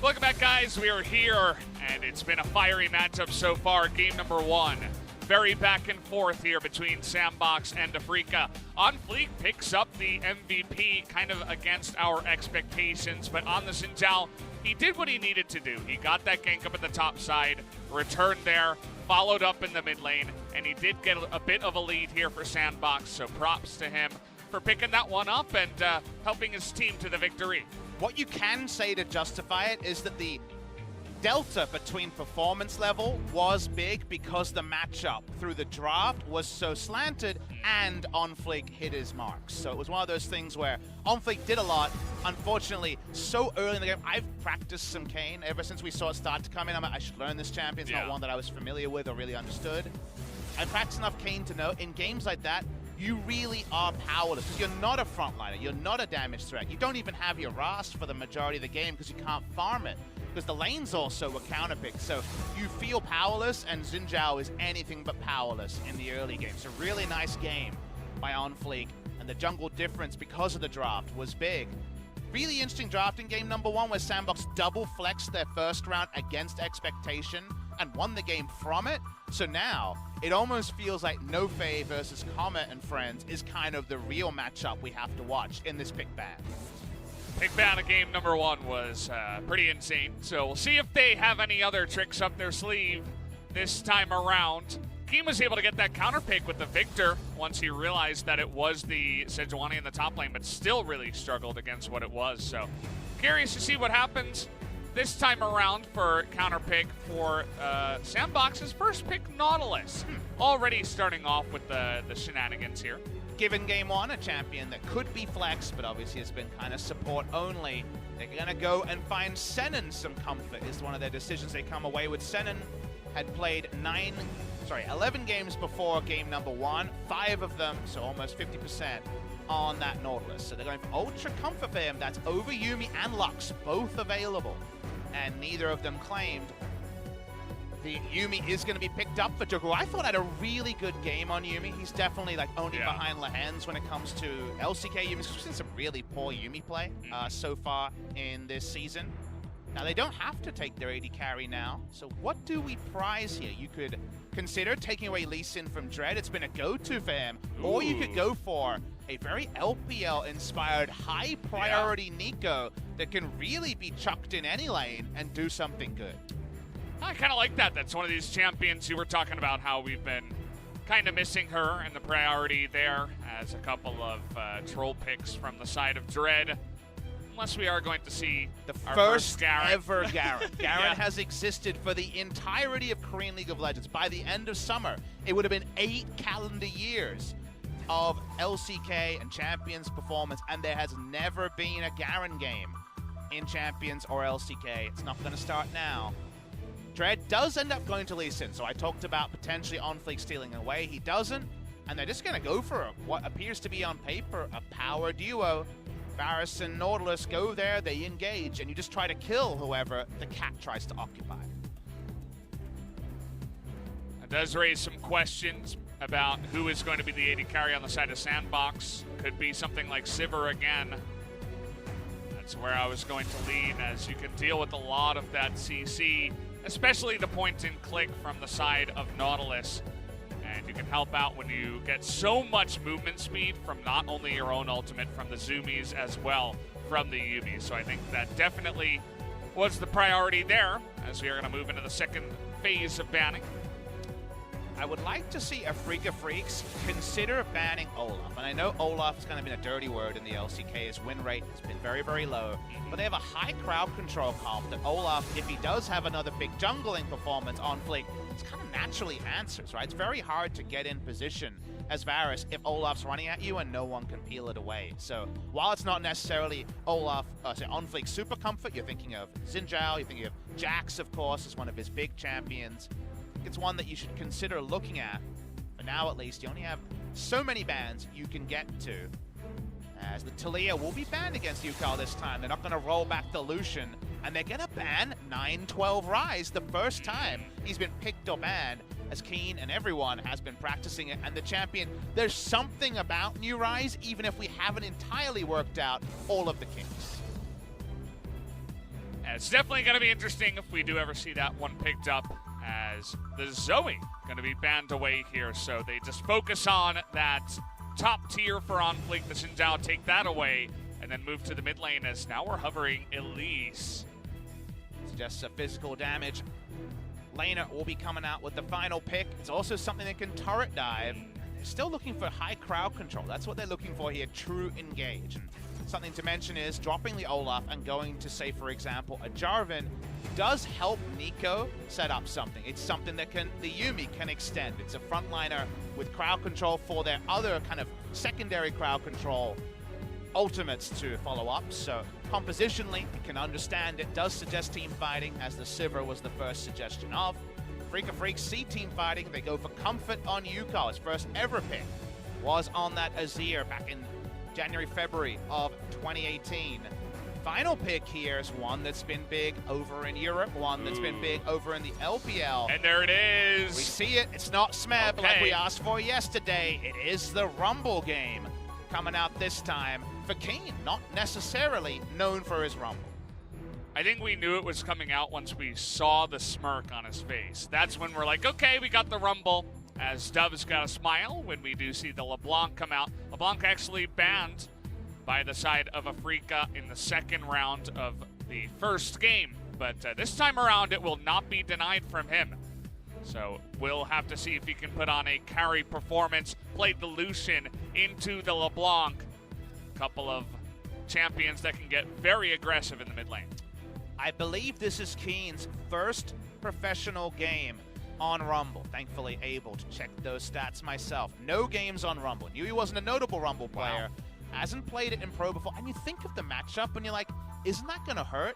Welcome back, guys. We are here, and it's been a fiery matchup so far. Game number one. Very back and forth here between SANDBOX and Afreeca. OnFleek picks up the MVP kind of against our expectations, but on the Ucal, he did what he needed to do. He got that gank up at the top side, returned there, followed up in the mid lane, and he did get a bit of a lead here for SANDBOX, so props to him for picking that one up and helping his team to the victory. What you can say to justify it is that the delta between performance level was big because the matchup through the draft was so slanted and OnFleek hit his marks. So it was one of those things where OnFleek did a lot. Unfortunately, so early in the game, I've practiced some Kiin ever since we saw it start to come in. I'm like, I should learn this champion. It's not one that I was familiar with or really understood. I practiced enough Kiin to know in games like that, you really are powerless because you're not a frontliner, you're not a damage threat. You don't even have your Rast for the majority of the game because you can't farm it. Because the lanes also were counterpicked, so you feel powerless, and Ucal is anything but powerless in the early game. So really nice game by OnFleek, and the jungle difference because of the draft was big. Really interesting draft in game number one where SANDBOX double flexed their first round against expectation and won the game from it. So now, it almost feels like NoFe versus Comet and friends is kind of the real matchup we have to watch in this pick ban. Pick ban of game number one was pretty insane, so we'll see if they have any other tricks up their sleeve this time around. Kiin was able to get that counter pick with the Victor once he realized that it was the Sejuani in the top lane, but still really struggled against what it was. So curious to see what happens this time around for counter pick for SANDBOX's first pick, Nautilus. Already starting off with the shenanigans here. Given game one, a champion that could be flex, but obviously has been kind of support only. They're going to go and find Senan some comfort is one of their decisions. They come away with Senan had played 11 games before game number one, 5 of them, so almost 50% on that Nautilus. So they're going for ultra comfort for him. That's over Yuumi and Lux, both available, and neither of them claimed. The Yuumi is going to be picked up for Joku. I thought I had a really good game on Yuumi. He's definitely like only behind Lehens when it comes to LCK Yuumi. We've seen some really poor Yuumi play so far in this season. Now, they don't have to take their AD carry now. So what do we prize here? You could consider taking away Lee Sin from Dread. It's been a go-to for him. Ooh. Or you could go for a very LPL-inspired, high-priority Nico that can really be chucked in any lane and do something good. I kind of like that. That's one of these champions you were talking about, how we've been kind of missing her and the priority there as a couple of troll picks from the side of Dread. Unless we are going to see the our first Garen. ever Garen. Garen has existed for the entirety of Korean League of Legends. By the end of summer, it would have been 8 calendar years of LCK and Champions performance, and there has never been a Garen game in Champions or LCK. It's not going to start now. Dread does end up going to Lee Sin, so I talked about potentially OnFleek stealing away. He doesn't, and they're just going to go for what appears to be on paper a power duo. Varus and Nautilus go there, they engage, and you just try to kill whoever the cat tries to occupy. It does raise some questions about who is going to be the AD carry on the side of SANDBOX. Could be something like Sivir again. That's where I was going to lean, as you can deal with a lot of that CC, especially the point and click from the side of Nautilus. And you can help out when you get so much movement speed from not only your own ultimate, from the zoomies as well from the Yuumi. So I think that definitely was the priority there, as we are going to move into the second phase of banning. I would like to see Afreeca Freecs consider banning Olaf. And I know Olaf has kind of been a dirty word in the LCK. His win rate has been very, very low. But they have a high crowd control comp that Olaf, if he does have another big jungling performance on Flick, it's kind of naturally answers, right? It's very hard to get in position as Varus if Olaf's running at you and no one can peel it away. So while it's not necessarily OnFleek super comfort, you're thinking of Xin, you're thinking of Jax, of course, as one of his big champions. It's one that you should consider looking at. For now, at least, you only have so many bans you can get to. As the Talia will be banned against Ucal this time. They're not going to roll back the Lucian. And they're going to ban 9-12 Rise the first time he's been picked or banned, as Kiin and everyone has been practicing it. And the champion, there's something about new Rise, even if we haven't entirely worked out all of the kinks. It's definitely going to be interesting if we do ever see that one picked up, as the Zoe going to be banned away here. So they just focus on that top tier for OnFleek. The Xin Zhao take that away and then move to the mid lane, as now we're hovering Elise. It's just a physical damage. Laner will be coming out with the final pick. It's also something that can turret dive. They're still looking for high crowd control. That's what they're looking for here, true engage. And something to mention is dropping the Olaf and going to, say, for example, a Jarvan does help Nico set up something. It's something that the Yuumi can extend. It's a frontliner with crowd control for their other kind of secondary crowd control ultimates to follow up. So compositionally, you can understand it does suggest team fighting, as the Sivir was the first suggestion of. Afreeca Freecs see team fighting. They go for comfort on Ucal. His first ever pick was on that Azir back in January, February of 2018. Final pick here is one that's been big over in Europe, one that's been big over in the LPL. And there it is. We see it. It's not Smeb like we asked for yesterday. It is the Rumble game coming out this time for Kiin, not necessarily known for his Rumble. I think we knew it was coming out once we saw the smirk on his face. That's when we're like, okay, we got the Rumble. As Dove's got a smile when we do see the LeBlanc come out. LeBlanc actually banned by the side of Afreeca in the second round of the first game. But this time around, it will not be denied from him. So we'll have to see if he can put on a carry performance, play the Lucian into the LeBlanc. A couple of champions that can get very aggressive in the mid lane. I believe this is Kiin's first professional game on Rumble. Thankfully able to check those stats myself. No games on Rumble. Knew he wasn't a notable Rumble player. Wow. Hasn't played it in Pro before. And you think of the matchup and you're like, isn't that going to hurt?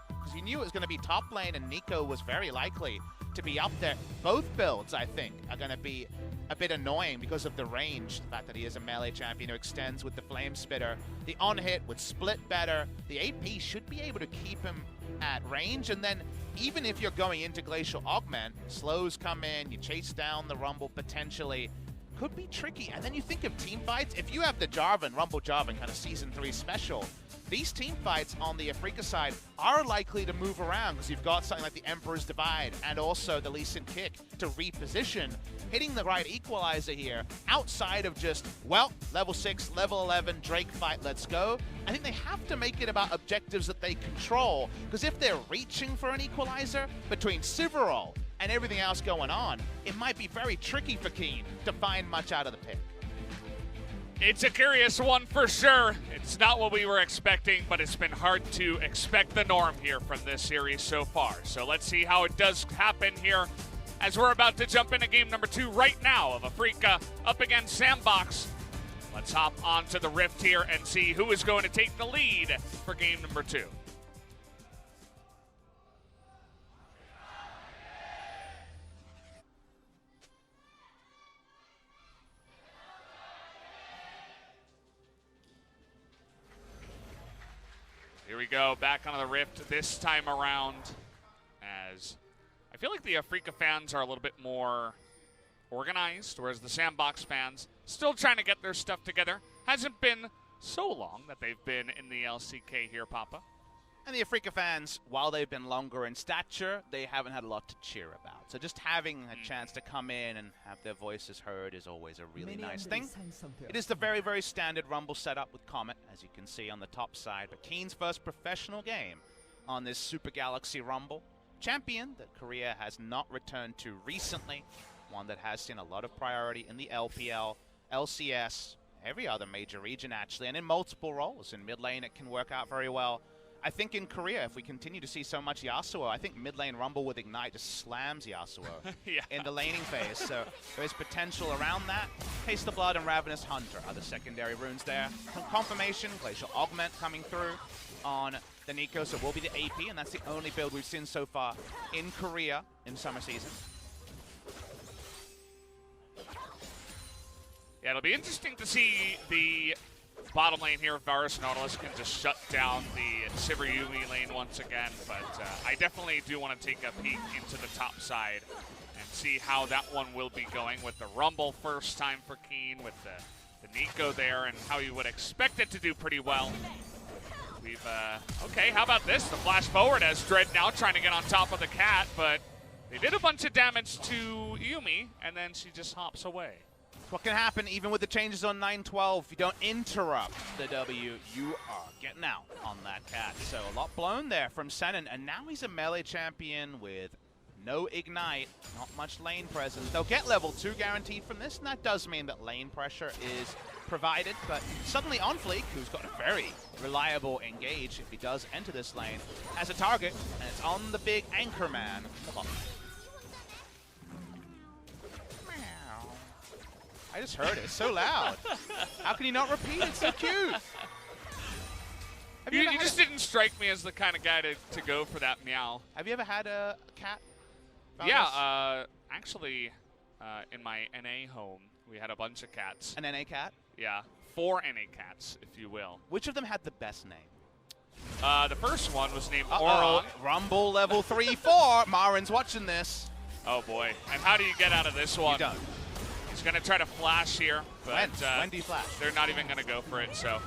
Because you knew it was going to be top lane and Nico was very likely to be up there. Both builds, I think, are going to be a bit annoying because of the range. The fact that he is a melee champion who extends with the Flame Spitter. The on-hit would split better. The AP should be able to keep him at range. And then even if you're going into Glacial Augment, slows come in, you chase down the Rumble potentially. Could be tricky. And then you think of team fights. If you have the Jarvan, Rumble Jarvan kind of Season 3 special, these team fights on the Afreeca side are likely to move around because you've got something like the Emperor's Divide and also the Lee Sin Kick to reposition. Hitting the right equalizer here outside of just, well, level 6, level 11, Drake fight, let's go. I think they have to make it about objectives that they control, because if they're reaching for an equalizer between Sivir and everything else going on, it might be very tricky for Kiin to find much out of the pick. It's a curious one for sure. It's not what we were expecting, but it's been hard to expect the norm here from this series so far. So let's see how it does happen here as we're about to jump into game number 2 right now of Afreeca up against SANDBOX. Let's hop onto the Rift here and see who is going to take the lead for game number 2. Here we go, back on the Rift this time around, as I feel like the Afreeca fans are a little bit more organized, whereas the SANDBOX fans still trying to get their stuff together. Hasn't been so long that they've been in the LCK here, Papa. And the Afreeca fans, while they've been longer in stature, they haven't had a lot to cheer about. So just having a chance to come in and have their voices heard is always a really nice thing. It is the very, very standard Rumble setup with Comet, as you can see on the top side. But Kiin's first professional game on this Super Galaxy Rumble. Champion that Korea has not returned to recently. One that has seen a lot of priority in the LPL, LCS, every other major region actually, and in multiple roles. In mid lane it can work out very well. I think in Korea, if we continue to see so much Yasuo, I think mid lane Rumble with Ignite just slams Yasuo in the laning phase. So there is potential around that. Taste the Blood and Ravenous Hunter are the secondary runes there. Confirmation, Glacial Augment coming through on the Nico, so will be the AP, and that's the only build we've seen so far in Korea in summer season. Yeah, it'll be interesting to see the bottom lane here if Varus Nautilus can just shut down the Sivir Yuumi lane once again, but I definitely do want to take a peek into the top side and see how that one will be going with the Rumble first time for Kiin, with the Nico there, and how you would expect it to do pretty well. We've, okay, how about this? The flash forward as Dread now trying to get on top of the cat, but they did a bunch of damage to Yuumi, and then she just hops away. What can happen even with the changes on 9-12? If you don't interrupt the W, you are getting out on that cat. So a lot blown there from Senan, and now he's a melee champion with no Ignite, not much lane presence. They'll get level 2 guaranteed from this, and that does mean that lane pressure is provided, but suddenly OnFleek, who's got a very reliable engage if he does enter this lane, has a target, and it's on the big anchor man. Come on. I just heard it. It's so loud. How can you not repeat it? It's so cute. You just didn't strike me as the kind of guy to go for that meow. Have you ever had a cat? Yeah, actually, in my NA home, we had a bunch of cats. An NA cat? Yeah, 4 NA cats, if you will. Which of them had the best name? The first one was named Oron. Rumble level 3-4. Marin's watching this. Oh, boy. And how do you get out of this one? You don't. He's going to try to flash here, but when do you flash? They're not even going to go for it, so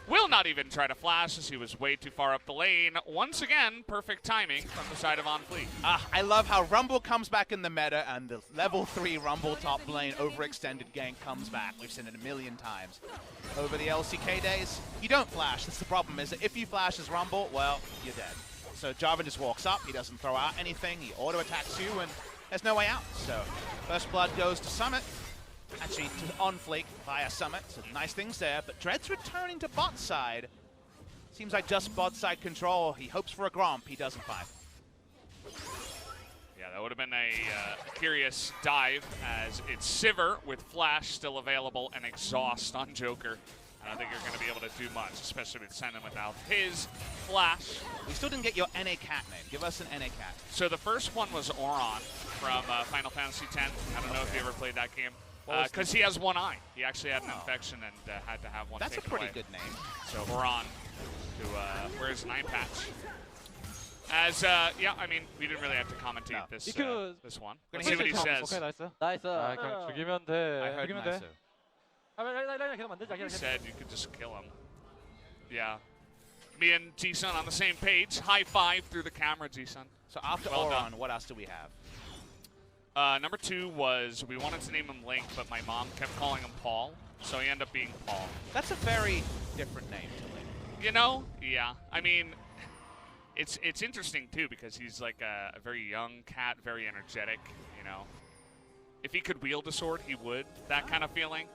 will not even try to flash as he was way too far up the lane. Once again, perfect timing from the side of OnFleek. I love how Rumble comes back in the meta and the level 3 Rumble top lane overextended gank comes back. We've seen it a million times. Over the LCK days, you don't flash. That's the problem, is that if you flash as Rumble, well, you're dead. So Jarvan just walks up, he doesn't throw out anything, he auto-attacks you, and there's no way out. So first blood goes to Summit. Actually, to OnFleek via Summit, so nice things there, but Dread's returning to bot side. Seems like just bot side control. He hopes for a Gromp, he doesn't find. Yeah, that would have been a curious dive, as it's Sivir with Flash still available and Exhaust on Joker. I don't think you're going to be able to do much, especially with Senan without his Flash. We still didn't get your NA cat name. Give us an NA cat. So the first one was Oron from Final Fantasy X. I don't know if you ever played that game. Because he has one eye. He actually had an infection and had to have one taken away. That's a pretty good name. So Oron, who wears an eye patch. As, yeah, I mean, we didn't really have to commentate this one. Let's see what he says. 오케이, 나이스. 그냥 죽이면 돼. 죽이면 돼. 라인 계속 만들자. He said you could just kill him. Yeah. Me and G-Sun on the same page. High five through the camera, G-Sun. So after Oron, what else do we have? Number 2 was, we wanted to name him Link, but my mom kept calling him Paul, so he ended up being Paul. That's a very different name to Link. You know? Yeah. I mean, it's interesting, too, because he's like a very young cat, very energetic, you know. If he could wield a sword, he would. That kind of feeling.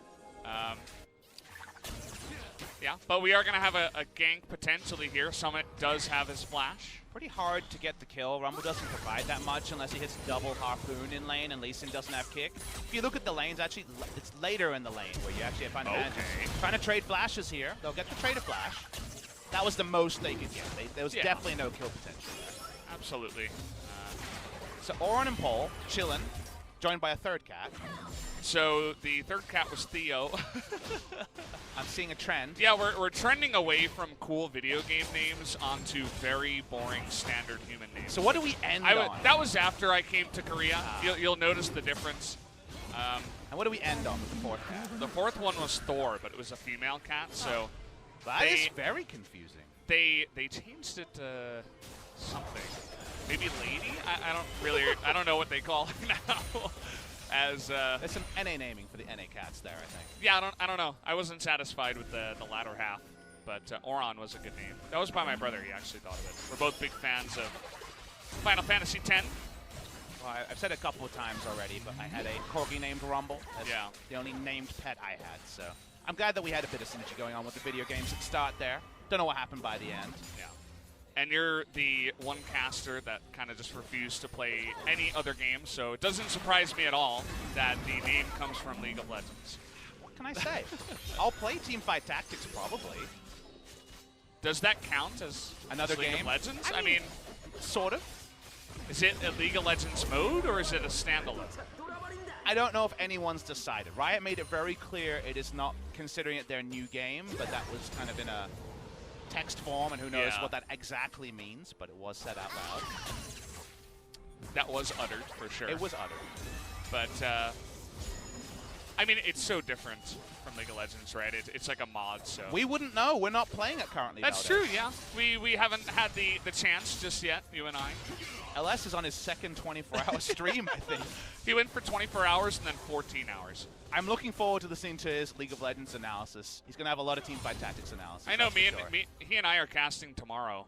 Yeah, but we are going to have a gank potentially here. Summit does have his flash. Pretty hard to get the kill. Rumble doesn't provide that much unless he hits double Harpoon in lane, and Lee Sin doesn't have kick. If you look at the lanes, actually, it's later in the lane where you actually find advantages. Trying to trade flashes here. They'll get the trade a flash. That was the most they could get. There was definitely no kill potential there. Absolutely. So Oron and Paul chilling, joined by a third cat. So the third cat was Theo. I'm seeing a trend. Yeah, we're trending away from cool video game names onto very boring standard human names. So what do we end on? That was after I came to Korea. You'll notice the difference. And what do we end on with the fourth cat? The fourth one was Thor, but it was a female cat, so... That is very confusing. They changed it to something. Maybe Lady? I don't know what they call it now. As there's some NA naming for the NA cats there, I think. Yeah, I don't know. I wasn't satisfied with the latter half, but Oron was a good name. That was by my brother. He actually thought of it. We're both big fans of Final Fantasy X. Well, I've said it a couple of times already, but I had a corgi named Rumble. That's the only named pet I had, so I'm glad that we had a bit of synergy going on with the video games at the start there. Don't know what happened by the end. Yeah. And you're the one caster that kind of just refused to play any other game, so it doesn't surprise me at all that the name comes from League of Legends. What can I say? I'll play Teamfight Tactics, probably. Does that count as another League game? Of Legends? I mean, sort of. Is it a League of Legends mode, or is it a standalone? I don't know if anyone's decided. Riot made it very clear it is not considering it their new game, but that was kind of in a text form, and who knows what that exactly means, but it was said out loud. That was uttered, for sure. It was uttered. But, I mean, it's so different from League of Legends, right? It's like a mod, so. We wouldn't know. We're not playing it currently. That's true, yeah. We haven't had the chance just yet, you and I. LS is on his second 24-hour stream, I think. He went for 24 hours and then 14 hours. I'm looking forward to listening to his League of Legends analysis. He's going to have a lot of teamfight tactics analysis. I know, he and I are casting tomorrow.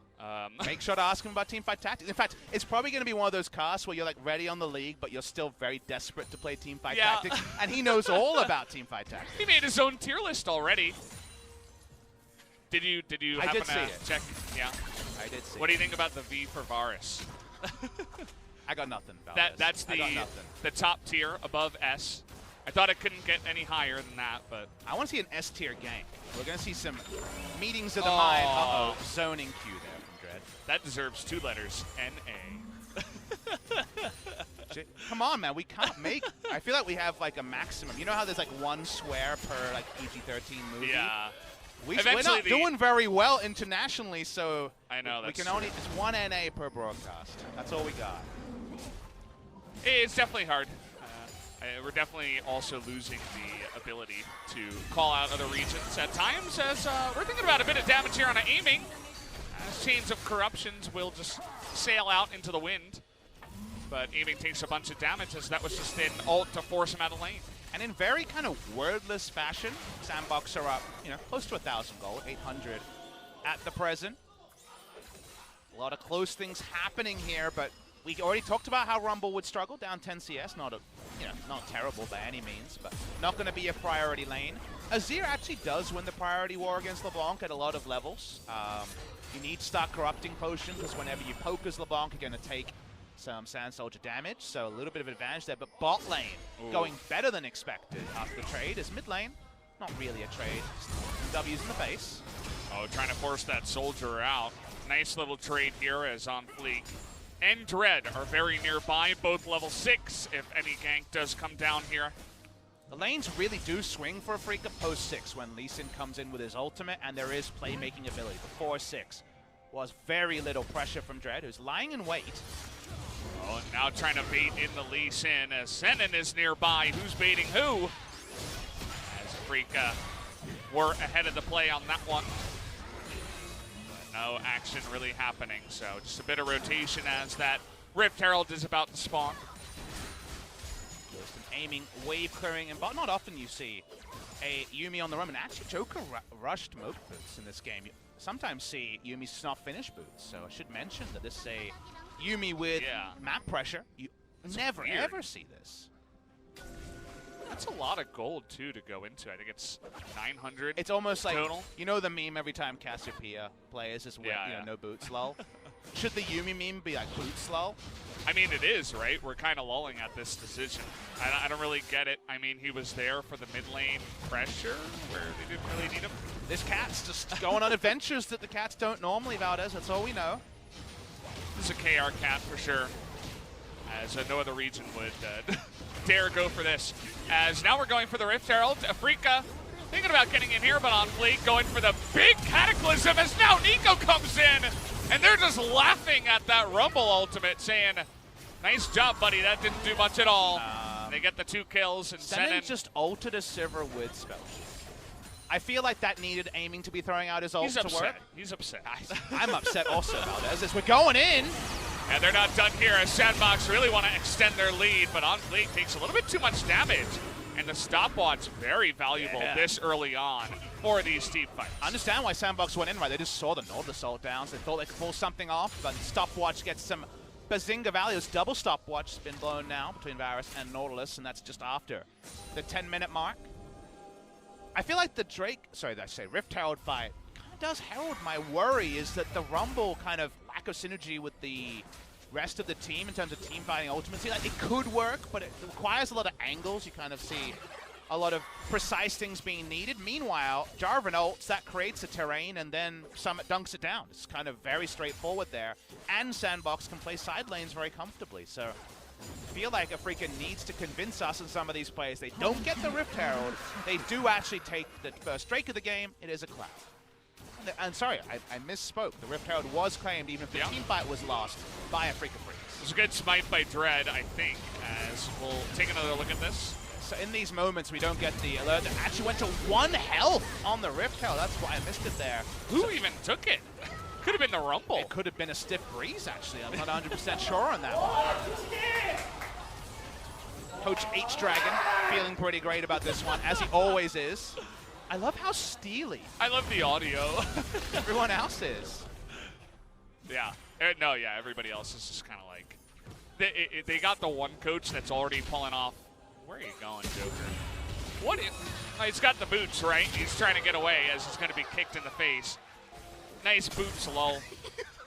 Make sure to ask him about teamfight tactics. In fact, it's probably going to be one of those casts where you're like ready on the league, but you're still very desperate to play teamfight tactics, and he knows all about teamfight tactics. He made his own tier list already. Did you happen to check? Yeah, I did see. What do you think about the V for Varus? I got nothing about this. That's the top tier above S. I thought it couldn't get any higher than that, but I want to see an S tier gank. We're going to see some meetings of the mind. Uh-oh, zoning Q there from Dread. That deserves 2 letters, N-A. Come on, man, we can't make. I feel like we have like a maximum. You know how there's like 1 swear per like PG-13 movie? Yeah. We're not doing very well internationally, so I know we can only it's 1 NA per broadcast. That's all we got. It's definitely hard. We're definitely also losing the ability to call out other regions at times, as we're thinking about a bit of damage here on aiming. As Chains of Corruptions will just sail out into the wind. But aiming takes a bunch of damage, as that was just an ult to force him out of lane. And in very kind of wordless fashion, SANDBOX are up, close to 1,000 gold, 800 at the present. A lot of close things happening here, but we already talked about how Rumble would struggle down 10 CS. Not terrible by any means, but not going to be a priority lane. Azir actually does win the priority war against LeBlanc at a lot of levels. You need to start corrupting potion, because whenever you poke as LeBlanc, you're going to take some Sand Soldier damage, so a little bit of advantage there. But bot lane going better than expected after the trade, is mid lane. Not really a trade, just W's in the face. Oh, trying to force that soldier out. Nice little trade here as OnFleek and Dread are very nearby, both level 6 if any gank does come down here. The lanes really do swing for Afreeca post 6 when Lee Sin comes in with his ultimate, and there is playmaking ability. Before 6 was very little pressure from Dread, who's lying in wait. Oh, and now trying to bait in the Lee Sin as Senan is nearby. Who's baiting who? As Afreeca were ahead of the play on that one. No action really happening, so just a bit of rotation as that Rift Herald is about to spawn. Just an aiming, wave clearing, but not often you see a Yuumi on the run. And actually, Joker rushed Moke boots in this game. You sometimes see Yuumi snuff finish boots, so I should mention that this is a Yuumi with map pressure. You never, ever see this. That's a lot of gold, too, to go into. I think it's 900 It's almost like, total. You know the meme every time Cassiopeia plays is with, no boots lull? Should the Yuumi meme be like boots lull? I mean, it is, right? We're kind of lulling at this decision. I don't really get it. I mean, he was there for the mid lane pressure where they didn't really need him. This cat's just going on adventures that the cats don't normally, Valdez. That's all we know. This is a KR cat for sure, as no other region would dare go for this. As now we're going for the Rift Herald. Afreeca thinking about getting in here, but OnFleek going for the big Cataclysm as now Nico comes in, and they're just laughing at that Rumble ultimate, saying, nice job, buddy, that didn't do much at all. They get the 2 kills, and Senan just ulted a Sivir with spell shield. I feel like that needed aiming to be throwing out his ult to work. He's upset. I'm upset also about this, as we're going in. And they're not done here, as SANDBOX really want to extend their lead, but OnFleek takes a little bit too much damage. And the stopwatch very valuable this early on for these team fights. I understand why SANDBOX went in, right? They just saw the Nautilus ult downs. They thought they could pull something off, but stopwatch gets some Bazinga values. Double stopwatch has been blown now between Varus and Nautilus, and that's just after the 10-minute mark. I feel like the Rift Herald fight kind of does herald my worry, is that the Rumble kind of lack of synergy with the rest of the team in terms of team fighting ultimately. Like, it could work, but it requires a lot of angles. You kind of see a lot of precise things being needed. Meanwhile, Jarvan ults, that creates a terrain, and then Summit dunks it down. It's kind of very straightforward there. And SANDBOX can play side lanes very comfortably. So I feel like Afreeca needs to convince us in some of these plays. They don't get the Rift Herald. They do actually take the first Drake of the game. It is a cloud. And sorry, I misspoke. The Rift Herald was claimed even if the team fight was lost by Afreeca Freecs. It was a good smite by Dread, I think, as we'll take another look at this. So in these moments, we don't get the alert that actually went to 1 health on the Rift Tail. That's why I missed it there. Who even took it? Could have been the Rumble. It could have been a stiff breeze, actually. I'm not 100% sure on that one. Coach H-Dragon feeling pretty great about this one, as he always is. I love how steely. I love the audio. Everyone else is. Yeah. No, yeah, everybody else is just kind of like... They got the one coach that's already pulling off. Where are you going, Joker? What is... Oh, he's got the boots, right? He's trying to get away as he's going to be kicked in the face. Nice boots, lol,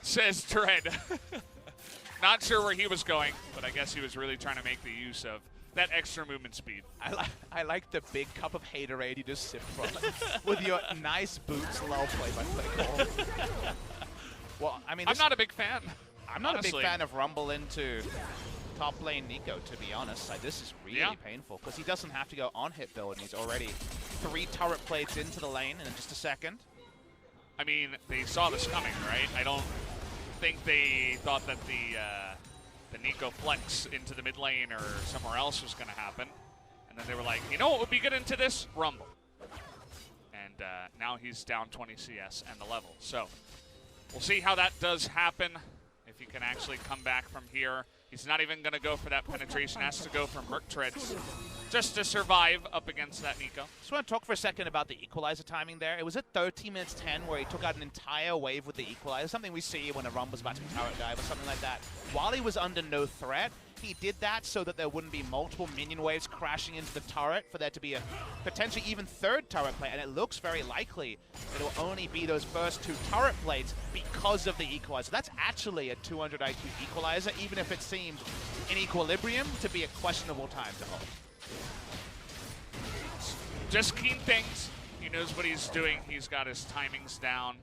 says Dread. Not sure where he was going, but I guess he was really trying to make the use of that extra movement speed. I like the big cup of haterade you just sipped from with your nice boots, lol, play by FLICKR. Well, I mean, I'm not a big fan. I'm not honestly. a big fan of Rumble into top lane Nico, to be honest. This is really painful because he doesn't have to go on hit build, and he's already 3 turret plates into the lane in just a second. I mean, they saw this coming, right? I don't think they thought that the Nico flex into the mid lane or somewhere else was going to happen. And then they were like, you know what would be good into this? Rumble. And now he's down 20 CS and the level. So we'll see how that does happen. If he can actually come back from here. He's not even going to go for that penetration. Has to go for Merc Treads just to survive up against that Nico. Just want to talk for a second about the equalizer timing there. It was at 13 minutes 10 where he took out an entire wave with the equalizer, something we see when a Rumble's about to be turret dive or something like that. While he was under no threat, he did that so that there wouldn't be multiple minion waves crashing into the turret for there to be a potentially even 3rd turret plate, and it looks very likely that it will only be those first 2 turret plates because of the equalizer. That's actually a 200 IQ equalizer, even if it seemed in equilibrium to be a questionable time to hold. Just Kiin things. He knows what he's doing. He's got his timings down.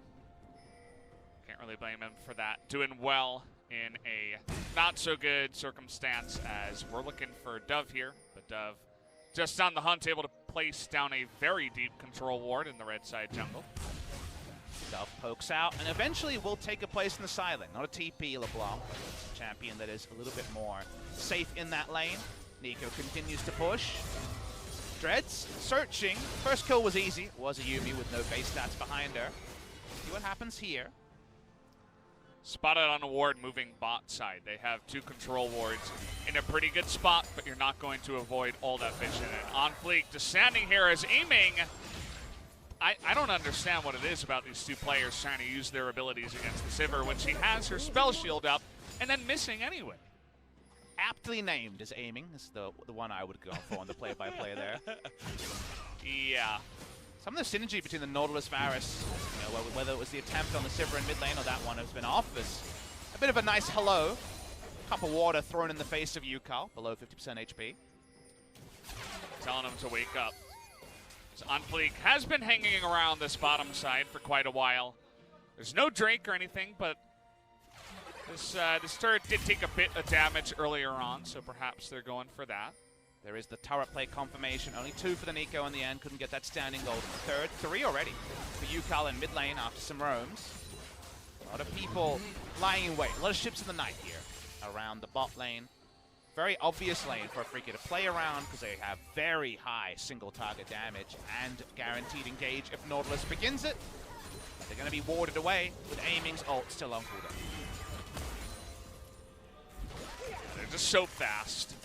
Can't really blame him for that. Doing well in a not-so-good circumstance as we're looking for Dove here. But Dove just on the hunt, able to place down a very deep control ward in the red side jungle. Dove pokes out and eventually will take a place in the silent. Not a TP LeBlanc, but a champion that is a little bit more safe in that lane. Nico continues to push. Dreads searching. First kill was easy. It was a Yuumi with no base stats behind her. See what happens here. Spotted on a ward moving bot side. They have 2 control wards in a pretty good spot, but you're not going to avoid all that vision. And OnFleek just standing here as aiming. I don't understand what it is about these 2 players trying to use their abilities against the Sivir when she has her spell shield up and then missing anyway. Aptly named as aiming. This is the one I would go for on the play-by-play there. Yeah. Some of the synergy between the Nautilus Varus, you know, whether it was the attempt on the Sivir in mid lane or that one has been off, is a bit of a nice hello. Cup of water thrown in the face of Ucal, below 50% HP. Telling him to wake up. So OnFleek has been hanging around this bottom side for quite a while. There's no Drake or anything, but this turret did take a bit of damage earlier on, so perhaps they're going for that. There is the turret play confirmation. Only 2 for the Nico in the end. Couldn't get that standing gold. 3rd, 3 already for Ucal in mid lane after some roams. A lot of people lying in wait. A lot of ships in the night here around the bot lane. Very obvious lane for Afreeca to play around because they have very high single target damage and guaranteed engage if Nautilus begins it. But they're going to be warded away with Aiming's ult still on cooldown. They're just so fast.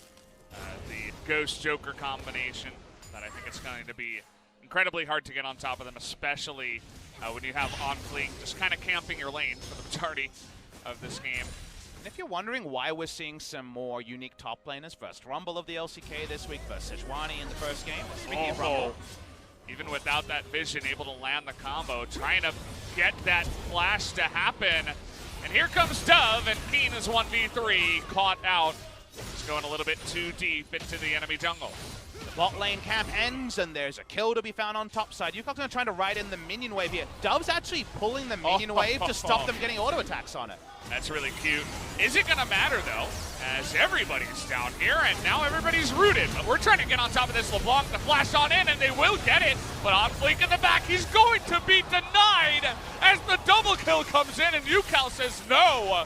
The Ghost Joker combination that I think it's going to be incredibly hard to get on top of them, especially when you have OnFleek just kind of camping your lane for the majority of this game. And if you're wondering why we're seeing some more unique top laners, first Rumble of the LCK this week versus Sejuani in the first game. Speaking of Rumble, even without that vision, able to land the combo, trying to get that flash to happen. And here comes Dove, and Kiin is 1v3, caught out. He's going a little bit too deep into the enemy jungle. the bot lane camp ends, and there's a kill to be found on top side. Ucal's going to try to ride in the minion wave here. Dove's actually pulling the minion wave to stop them getting auto attacks on it. That's really cute. Is it going to matter, though, as everybody's down here, and now everybody's rooted. But we're trying to get on top of this LeBlanc to flash on in, and they will get it. But OnFleek in the back, he's going to be denied as the double kill comes in, and Ucal says no.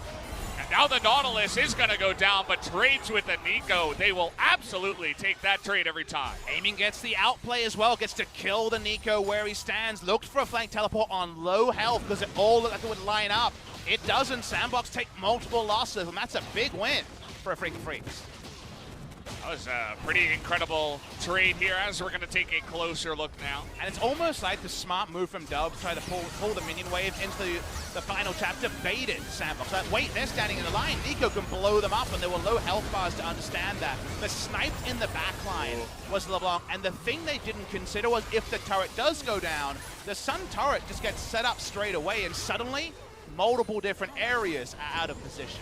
Now the Nautilus is going to go down, but trades with the Nico. They will absolutely take that trade every time. Aiming gets the outplay as well, gets to kill the Nico where he stands. Looked for a flank teleport on low health because it all looked like it would line up. It doesn't. SANDBOX take multiple losses, and that's a big win for Afreeca Freecs. That was a pretty incredible trade here as we're going to take a closer look now. And it's almost like the smart move from Dub, try to pull the minion wave into the final chapter, baited SANDBOX. Like, wait, they're standing in the line. Nico can blow them up, and there were low health bars to understand that. The sniped in the back line was LeBlanc, and the thing they didn't consider was if the turret does go down, the Sun turret just gets set up straight away, and suddenly multiple different areas are out of position.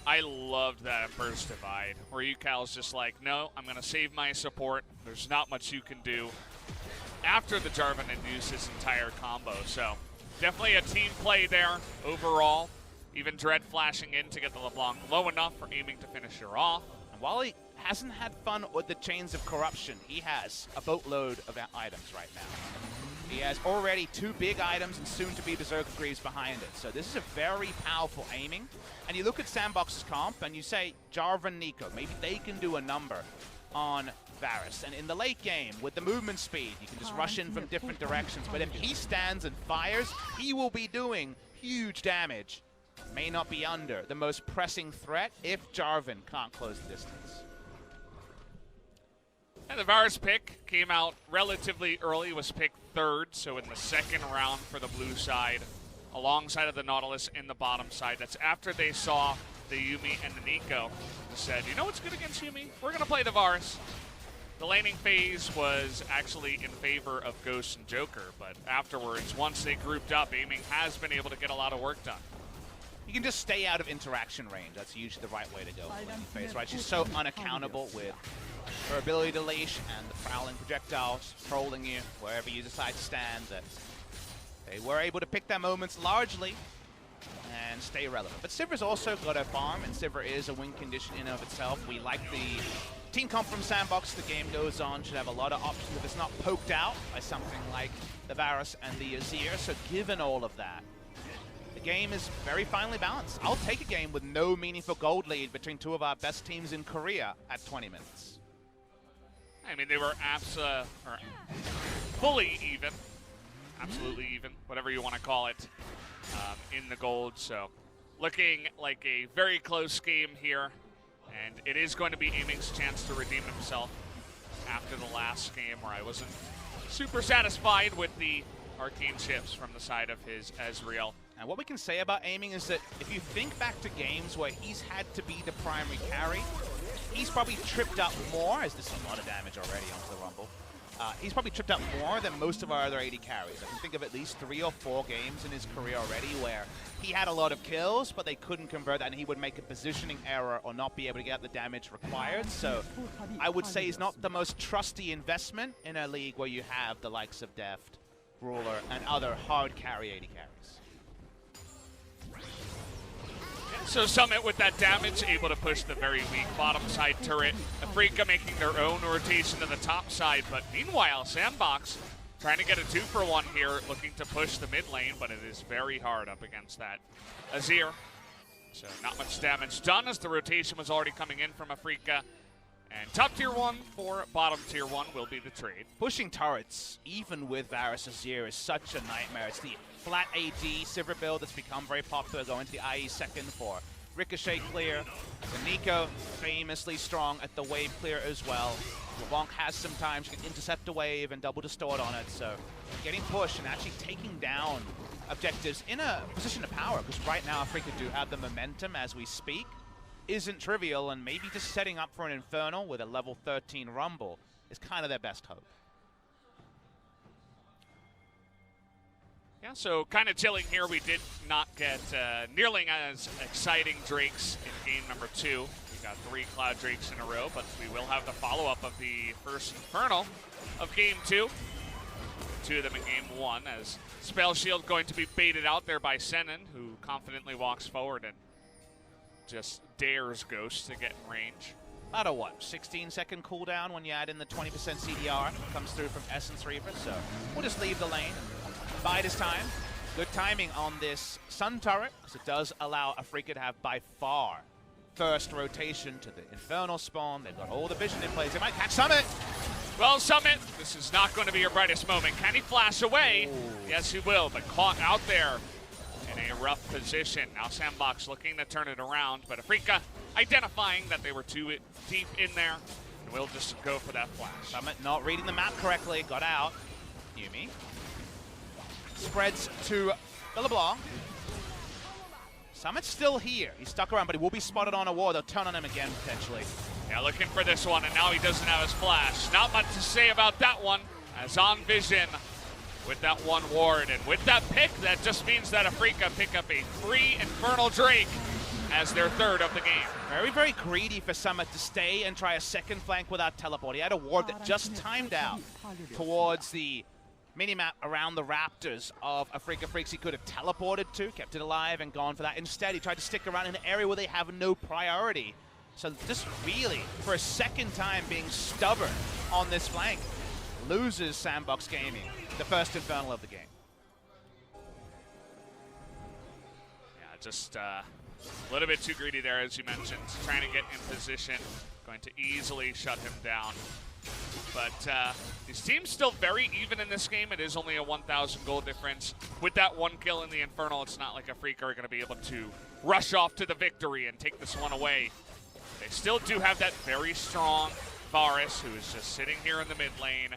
I loved that Burst Divide, where Ucal's just like, no, I'm going to save my support. There's not much you can do after the Jarvan induced his entire combo. So definitely a team play there overall. Even Dread flashing in to get the LeBlanc low enough for aiming to finish her off. And while he hasn't had fun with the Chains of Corruption, he has a boatload of items right now. He has already 2 big items and soon to be Berserker Greaves behind it. So this is a very powerful aiming. And you look at SANDBOX's comp and you say, Jarvan, Nico, maybe they can do a number on Varus. And in the late game, with the movement speed, you can just rush in from different directions. But if he stands and fires, he will be doing huge damage. May not be under the most pressing threat if Jarvan can't close the distance. And the Varus pick came out relatively early, was picked 3rd, so in the 2nd round for the blue side, alongside of the Nautilus in the bottom side. That's after they saw the Yuumi and the Nico. They said, you know what's good against Yuumi? We're going to play the Varus. The laning phase was actually in favor of Ghost and Joker, but afterwards, once they grouped up, aiming has been able to get a lot of work done. You can just stay out of interaction range. That's usually the right way to go with laning phase, right? She's so unaccountable with her ability to leash and the prowling projectiles trolling you wherever you decide to stand, that they were able to pick their moments largely and stay relevant. But Sivr's also got a farm, and Sivr is a win condition in and of itself. We like the team comp from SANDBOX. The game goes on, should have a lot of options if it's not poked out by something like the Varus and the Azir. So given all of that, the game is very finely balanced. I'll take a game with no meaningful gold lead between 2 of our best teams in Korea at 20 minutes. I mean, they were fully even, absolutely even, whatever you want to call it, in the gold. So looking like a very close game here, and it is going to be Aiming's chance to redeem himself after the last game where I wasn't super satisfied with the arcane chips from the side of his Ezreal. And what we can say about Aiming is that if you think back to games where he's had to be the primary carry, he's probably tripped up more, as there's a lot of damage already onto the Rumble. He's probably tripped up more than most of our other 80 carries. I can think of at least 3 or 4 games in his career already where he had a lot of kills, but they couldn't convert that, and he would make a positioning error or not be able to get the damage required. So I would say he's not the most trusty investment in a league where you have the likes of Deft, Ruler, and other hard carry 80 carries. So Summit with that damage, able to push the very weak bottom side turret. Afreeca making their own rotation to the top side, but meanwhile, SANDBOX trying to get a 2-for-1 here, looking to push the mid lane, but it is very hard up against that Azir. So not much damage done as the rotation was already coming in from Afreeca. And top tier 1 for bottom tier 1 will be the trade. Pushing turrets, even with Varus Azir, is such a nightmare. It's the flat AD Sivir build that's become very popular, going to the IE second for Ricochet clear. The Nico, famously strong at the wave clear as well. LeBlanc has sometimes can intercept a wave and double distort on it, so getting pushed and actually taking down objectives in a position of power, because right now Afreeca do have the momentum as we speak, isn't trivial, and maybe just setting up for an Infernal with a level 13 Rumble is kind of their best hope. Yeah, so kind of chilling here. We did not get nearly as exciting Drakes in game number 2. We got 3 Cloud Drakes in a row, but we will have the follow-up of the first Infernal of game 2. 2 of them in game 1, as Spell Shield going to be baited out there by Senan, who confidently walks forward and just dares Ghost to get in range. About a 16-second cooldown when you add in the 20% CDR. Comes through from Essence Reaver, so we'll just leave the lane. Bide his time. Good timing on this Sun turret, because it does allow Afreeca to have by far first rotation to the Infernal spawn. They've got all the vision in place. They might catch Summit. Well, Summit, this is not going to be your brightest moment. Can he flash away? Ooh. Yes, he will, but caught out there in a rough position. Now SANDBOX looking to turn it around, but Afreeca identifying that they were too deep in there, and we'll just go for that flash. Summit not reading the map correctly, got out. Yumi spreads to LeBlanc. Summit's still here. He's stuck around, but he will be spotted on a wall. They'll turn on him again, potentially. Yeah, looking for this one, and now he doesn't have his flash. Not much to say about that one, as on vision with that one ward. And with that pick, that just means that Afreeca pick up a free Infernal Drake as their third of the game. Very, very greedy for Summit to stay and try a second flank without teleport. He had a ward that just timed out towards the minimap around the Raptors of Afreeca Freecs. He could have teleported to, kept it alive, and gone for that. Instead, he tried to stick around in an area where they have no priority. So just really, for a second time, being stubborn on this flank, loses SANDBOX Gaming, the first Infernal of the game. Yeah, just a little bit too greedy there, as you mentioned. Trying to get in position, going to easily shut him down. But these teams still very even in this game. It is only a 1,000 gold difference. With that one kill in the Infernal, it's not like Afreeca are going to be able to rush off to the victory and take this one away. They still do have that very strong Varus, who is just sitting here in the mid lane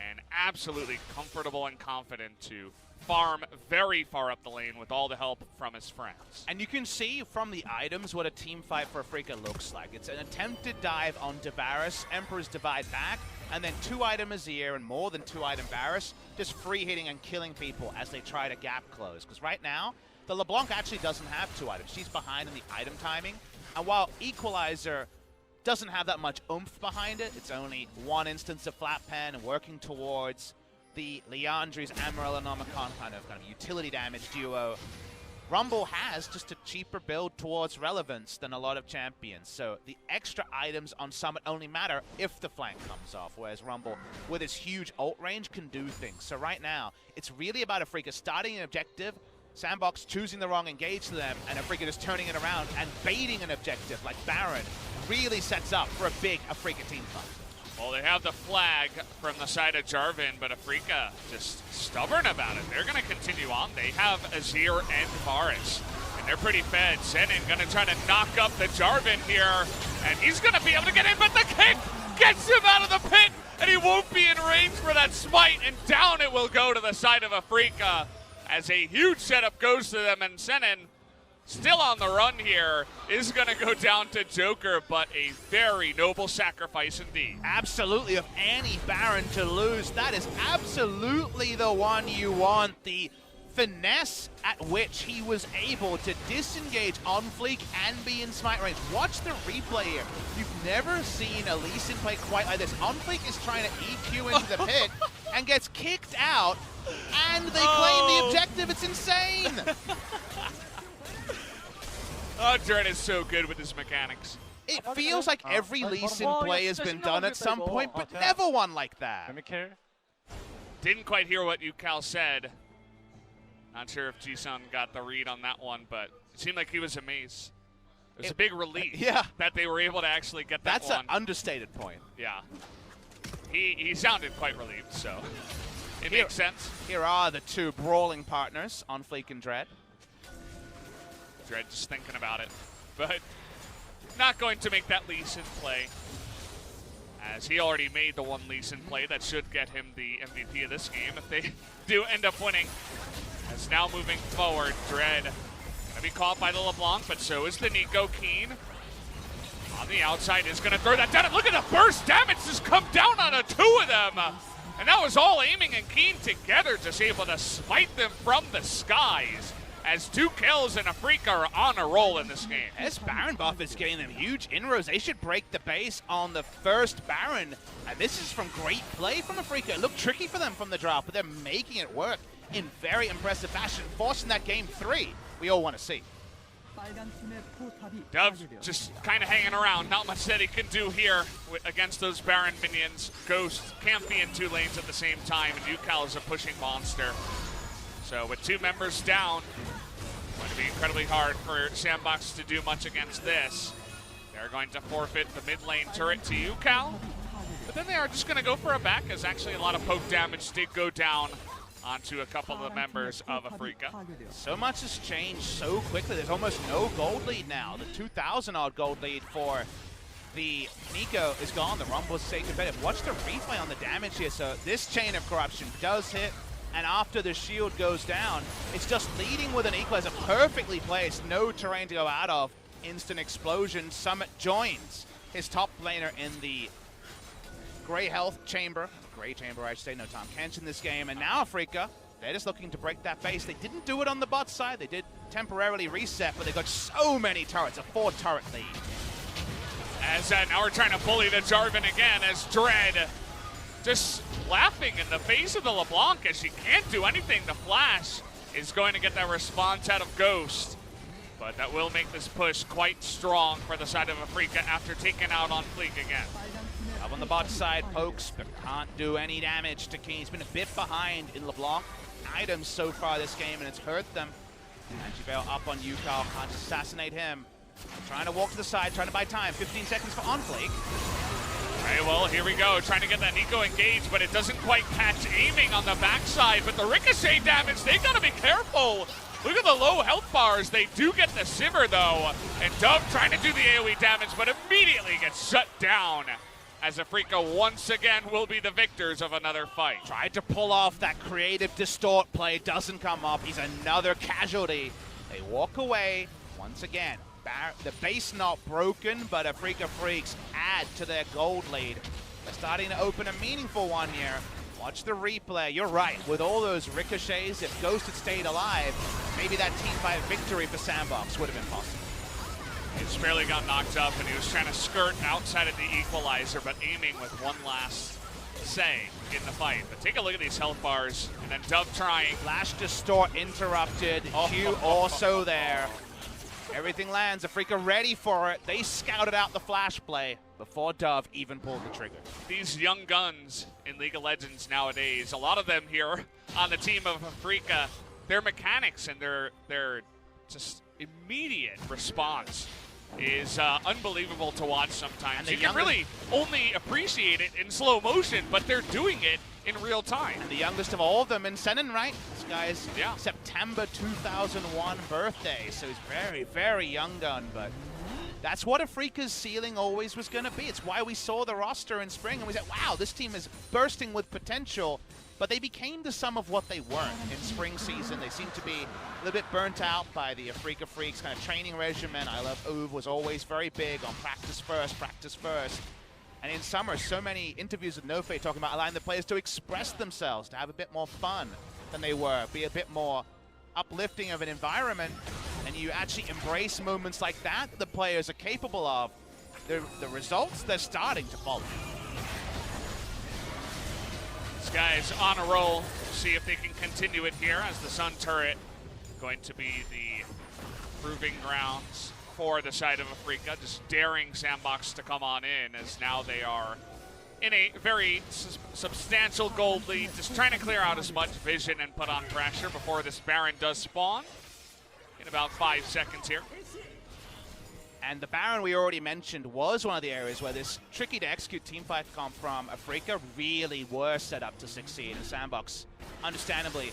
and absolutely comfortable and confident to farm very far up the lane with all the help from his friends. And you can see from the items what a team fight for Afreeca looks like. It's an attempted dive onto Varus, Emperor's Divide back, and then 2-item Azir and more than 2-item Varus, just free hitting and killing people as they try to gap close. Because right now, the LeBlanc actually doesn't have 2 items. She's behind in the item timing. And while Equalizer doesn't have that much oomph behind it, it's only one instance of flat pen and working towards the Liandry's Amarilla Nomicon kind of utility damage duo. Rumble has just a cheaper build towards relevance than a lot of champions, so the extra items on Summit only matter if the flank comes off, whereas Rumble, with his huge ult range, can do things. So right now, it's really about Afreeca starting an objective, SANDBOX choosing the wrong engage to them, and Afreeca just turning it around and baiting an objective like Baron really sets up for a big Afreeca team fight. Well, they have the flag from the side of Jarvan, but Afreeca just stubborn about it. They're going to continue on. They have Azir and Varus, and they're pretty fed. Senan going to try to knock up the Jarvan here, and he's going to be able to get in, but the kick gets him out of the pit, and he won't be in range for that smite, and down it will go to the side of Afreeca as a huge setup goes to them, and Senan, still on the run here, is going to go down to Joker, but a very noble sacrifice indeed. Absolutely, of any Baron to lose, that is absolutely the one you want. The finesse at which he was able to disengage OnFleek and be in smite range. Watch the replay here. You've never seen a Lee Sin play quite like this. OnFleek is trying to EQ into the pit and gets kicked out, and they claim the objective. It's insane. Oh, Dread is so good with his mechanics. It feels like every Lee Sin play has been done at some point, but never one like that. Didn't quite hear what Ucal said. Not sure if Jisun got the read on that one, but it seemed like he was amazed. It was a big relief that they were able to actually get that one. That's an understated point. Yeah. He sounded quite relieved, so it makes sense. Here are the two brawling partners, OnFleek and Dread. Dread just thinking about it, but not going to make that Lee Sin play, as he already made the one Lee Sin play that should get him the MVP of this game if they do end up winning. As now moving forward, Dread going to be caught by the LeBlanc, but so is the Nico. Kiin on the outside is going to throw that down, and look at the burst damage just come down on the 2 of them, and that was all aiming and Kiin together, just able to smite them from the skies, as 2 kills and Afreeca are on a roll in this game. This Baron buff is getting them huge inroads. They should break the base on the first Baron. And this is from great play from Afreeca. It looked tricky for them from the draft, but they're making it work in very impressive fashion, forcing that game 3 we all want to see. Dove just kind of hanging around. Not much that he can do here against those Baron minions. Ghost can't be in 2 lanes at the same time, and Ucal is a pushing monster. So with 2 members down, going to be incredibly hard for SANDBOX to do much against this. They're going to forfeit the mid lane turret to Ucal, but then they are just going to go for a back, as actually a lot of poke damage did go down onto a couple of the members of Afreeca. So much has changed so quickly. There's almost no gold lead now. The 2,000 odd gold lead for the Nico is gone. The Rumble is staying competitive. Watch the replay on the damage here. So this chain of corruption does hit, and after the shield goes down, it's just leading with an equalizer perfectly placed. No terrain to go out of. Instant explosion. Summit joins his top laner in the gray health chamber. Gray chamber, I should say. No Tom Kench in this game. And now Afreeca, they're just looking to break that base. They didn't do it on the bot side. They did temporarily reset, but they got so many turrets. A 4-turret lead. As now we're trying to bully the Jarvan again, as Dread just laughing in the face of the LeBlanc as she can't do anything. The Flash is going to get that response out of Ghost, but that will make this push quite strong for the side of Afreeca after taking out OnFleek again. Up on the bot side, pokes, but can't do any damage to Kiin. He's been a bit behind in LeBlanc items so far this game, and it's hurt them. Anti-Veil up on Ucal, can't assassinate him. Trying to walk to the side, trying to buy time. 15 seconds for OnFleek. All right, well, here we go. Trying to get that Nico engaged, but it doesn't quite catch aiming on the backside. But the ricochet damage, they gotta be careful. Look at the low health bars. They do get the Sivir, though. And Dove trying to do the AoE damage, but immediately gets shut down, as Afreeca once again will be the victors of another fight. Tried to pull off that creative distort play, doesn't come up. He's another casualty. They walk away once again. The base not broken, but Afreeca Freecs add to their gold lead. They're starting to open a meaningful one here. Watch the replay. You're right. With all those ricochets, if Ghost had stayed alive, maybe that team fight victory for SANDBOX would have been possible. He just barely got knocked up, and he was trying to skirt outside of the equalizer, but aiming with one last say in the fight. But take a look at these health bars, and then Dove trying. Flash distort interrupted. Q also there. Everything lands. Afreeca ready for it. They scouted out the flash play before Dove even pulled the trigger. These young guns in League of Legends nowadays, a lot of them here on the team of Afreeca, their mechanics and their just immediate response is unbelievable to watch sometimes. You can really only appreciate it in slow motion, but they're doing it in real time. And the youngest of all of them in Senan, right? This guy's September 2001 birthday, so he's very, very young gun, but that's what Afreeca's ceiling always was going to be. It's why we saw the roster in spring and we said, wow, this team is bursting with potential, but they became the sum of what they weren't in spring season. They seem to be a little bit burnt out by the Afreeca Freecs kind of training regimen. I Love Uv was always very big on practice first, practice first. And in summer, so many interviews with NoFate talking about allowing the players to express themselves, to have a bit more fun than they were, be a bit more uplifting of an environment, and you actually embrace moments like that the players are capable of. The results, they're starting to follow. This guy's on a roll. See if they can continue it here, as the Sun turret going to be the proving grounds for the side of Afreeca, just daring SANDBOX to come on in, as now they are in a very substantial gold lead, just trying to clear out as much vision and put on pressure before this Baron does spawn in about 5 seconds here. And the Baron we already mentioned was one of the areas where this tricky to execute teamfight comp from Afreeca really were set up to succeed, and SANDBOX, understandably,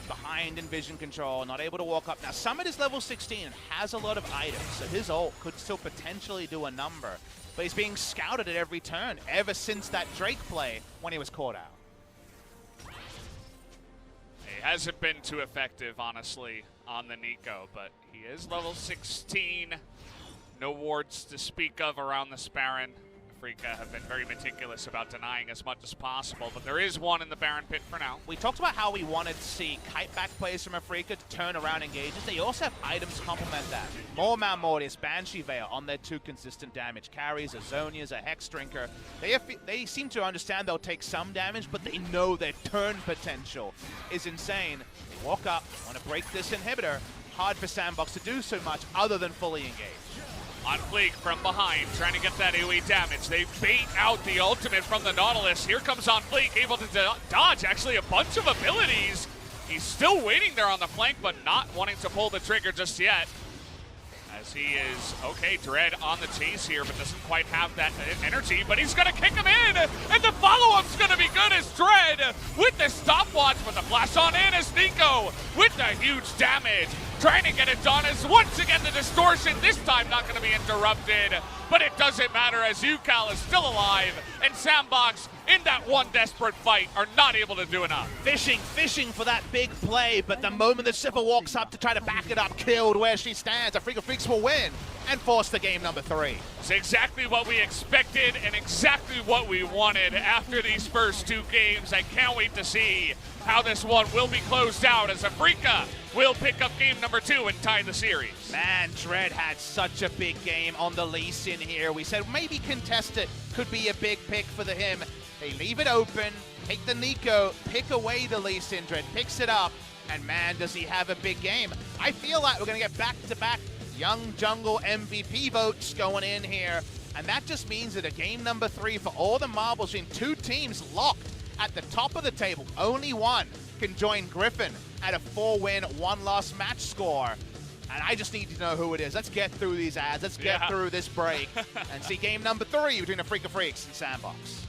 behind in vision control, not able to walk up. Now, Summit is level 16 and has a lot of items, so his ult could still potentially do a number. But he's being scouted at every turn, ever since that Drake play when he was caught out. He hasn't been too effective, honestly, on the Nico, but he is level 16. No wards to speak of around the Baron. Afreeca have been very meticulous about denying as much as possible, but there is one in the Baron pit for now. We talked about how we wanted to see kite-back plays from Afreeca to turn around engages. They also have items to complement that. More Mortis, Banshee Veil on their 2 consistent damage carries, a Zonia's, a Hex Drinker. They seem to understand they'll take some damage, but they know their turn potential is insane. They walk up, want to break this inhibitor. Hard for SANDBOX to do so much other than fully engage. OnFleek from behind, trying to get that AoE damage. They bait out the ultimate from the Nautilus. Here comes OnFleek, able to dodge actually a bunch of abilities He's still waiting there on the flank, but not wanting to pull the trigger just yet. As he is, okay, Dread on the chase here, but doesn't quite have that energy, but he's gonna kick him in, and the follow-up's gonna be good as Dread with the stopwatch, but the flash on in as Nico with the huge damage, trying to get it done as once again the distortion, this time not gonna be interrupted, but it doesn't matter as Ucal is still alive, and SANDBOX in that one desperate fight are not able to do enough. Fishing for that big play, but the moment that Sipper walks up to try to back it up, killed where she stands, Afreeca Freecs will win and force the game number 3. It's exactly what we expected and exactly what we wanted after these first 2 games. I can't wait to see how this one will be closed out as Afreeca will pick up game number 2 and tie the series. Man, Dread had such a big game on the Lee Sin here. We said maybe contested could be a big pick for him. They leave it open, take the Nico, pick away the Lee Sin. Dread picks it up, and man, does he have a big game. I feel like we're going to get back-to-back Young Jungle MVP votes going in here, and that just means that a game number 3 for all the marbles in 2 teams locked at the top of the table. Only one can join Griffin at a 4-win, 1-loss match score. And I just need to know who it is. Let's get through these ads. Let's get through this break and see game number 3 between Afreeca Freecs and SANDBOX.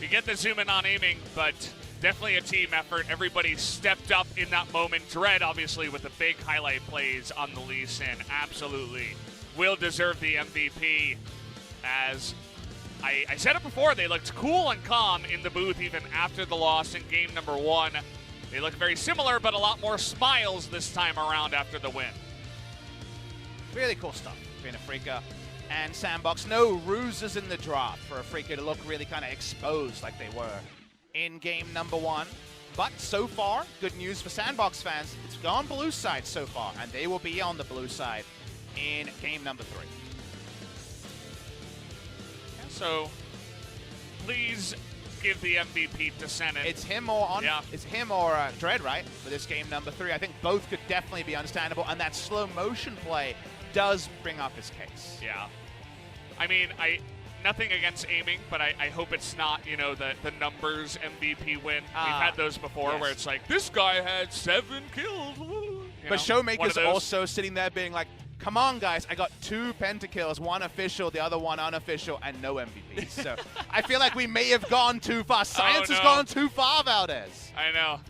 You get the zoom in on aiming, but definitely a team effort. Everybody stepped up in that moment. Dread, obviously, with the big highlight plays on the Lee Sin, absolutely will deserve the MVP. As I said it before, they looked cool and calm in the booth even after the loss in game number 1. They look very similar, but a lot more smiles this time around after the win. Really cool stuff between Afreeca and SANDBOX. No ruses in the draft for Afreeca to look really kind of exposed like they were in game number 1. But so far, good news for SANDBOX fans. It's gone blue side so far, and they will be on the blue side in game number 3. Yeah, so please give the MVP to Senan. It's him or it's him or Dread, right? For this game number 3, I think both could definitely be understandable, and that slow motion play does bring up his case. Yeah, I mean, nothing against aiming, but I hope it's not, you know, the numbers MVP win. We've had those before where it's like, this guy had 7 kills. But Showmaker's also sitting there being like, come on, guys, I got 2 pentakills, 1 official, the other 1 unofficial, and no MVPs. So I feel like we may have gone too far. Science has gone too far, Valdez. I know.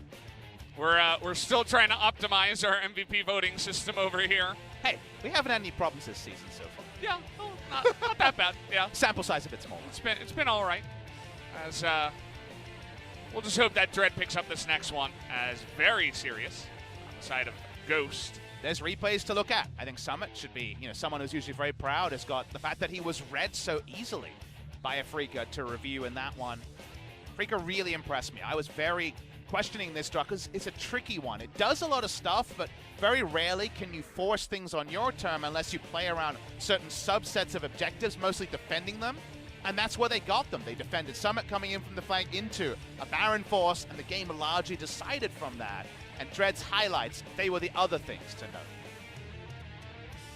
We're still trying to optimize our MVP voting system over here. Hey, we haven't had any problems this season so far. Yeah, well, not that bad. Yeah, sample size a bit small. It's been all right. As we'll just hope that Dread picks up this next one as very serious on the side of Ghost. There's replays to look at. I think Summit should be, someone who's usually very proud has got the fact that he was read so easily by Afreeca to review in that one. Afreeca really impressed me. I was very questioning this draw because it's a tricky one. It does a lot of stuff, but very rarely can you force things on your term unless you play around certain subsets of objectives, mostly defending them. And that's where they got them. They defended Summit coming in from the flank into a Baron force, and the game largely decided from that. And Dread's highlights, they were the other things to note.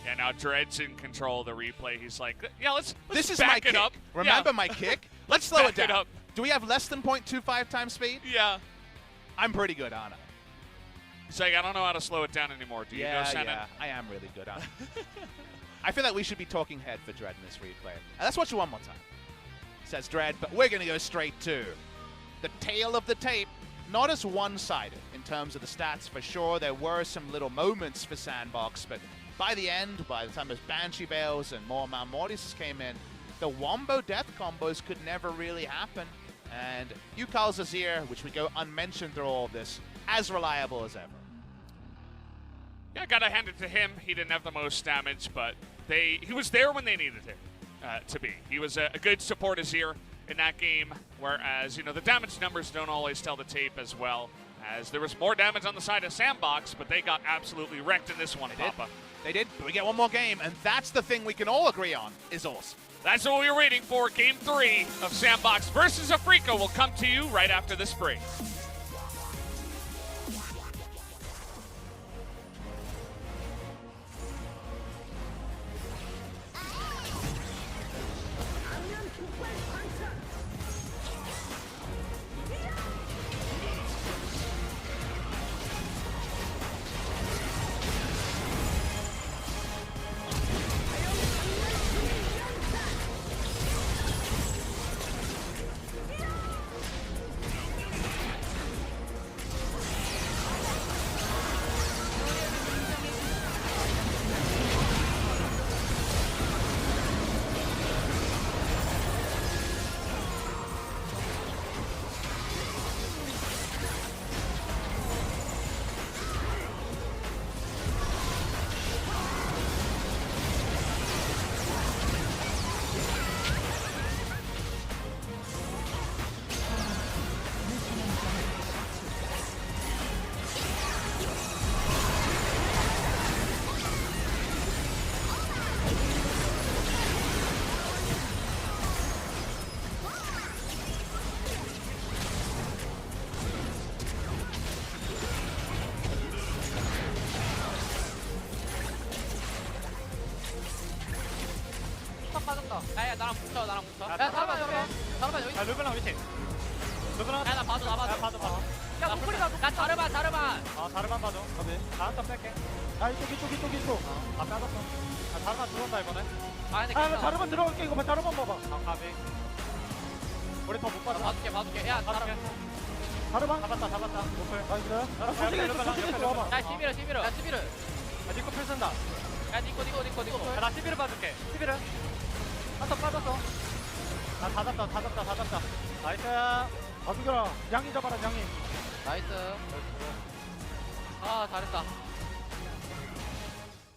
Yeah, now Dread's in control of the replay. He's like, yeah, let's this is back my it kick. up. Remember my kick? Let's slow it down. up. Do we have less than 0.25 times speed? Yeah. I'm pretty good on it. He's like, I don't know how to slow it down anymore. Do you know, Senan? Yeah, I am really good on it. I feel like we should be talking head for Dread in this replay. Let's watch it one more time. Says Dread, but we're going to go straight to the tail of the tape. Not as one-sided in terms of the stats, for sure. There were some little moments for SANDBOX, but by the end, by the time those Banshee Veils and more Mount Mortises came in, the Wombo death combos could never really happen. And Ucal's Azir, which would go unmentioned through all of this, as reliable as ever. Yeah, gotta hand it to him. He didn't have the most damage, but he was there when they needed him to be. He was a good support Azir in that game, whereas, the damage numbers don't always tell the tape as well, as there was more damage on the side of SANDBOX, but they got absolutely wrecked in this one, Papa. They did. We get one more game, and that's the thing we can all agree on is awesome. That's what we were waiting for. Game 3 of SANDBOX versus Afreeca will come to you right after this break. 한번 빠졌다. 야야 나랑 붙어 나랑 붙어. 야 다르반 여기. 다르반 여기. 야 르블랑 위치. 르블랑. 야나 봐줘 나 봐줘. 야 봐줘. 야 목소리가. 야 다르반. 아 다르만 봐줘. 다음 턴 뺄게. 아 이쪽. 아 빼놨어. 아 다르만 들어온다 이번에. 아 근데 아 괜찮아. 다르만 들어갈게. 이거 봐 다르만 봐봐. 아 가비. 우리 더 못 나 빠져. 봐줄게. 야 가줄게. 다르만. 잡았다. 노플. 나이스. 아 옆에 소식이 있어. 르블랑, 소식이 옆에 있어. 와봐. 야 11호. 야 11호. 야 니코 풀 쓴다. 야 니코. 야, 나 11을 봐줄게. 11을. 한턴 빠졌어. 다 잡다. 나이스. 아두겨라. 양이 잡아라 양이. 나이스. 아 잘했다.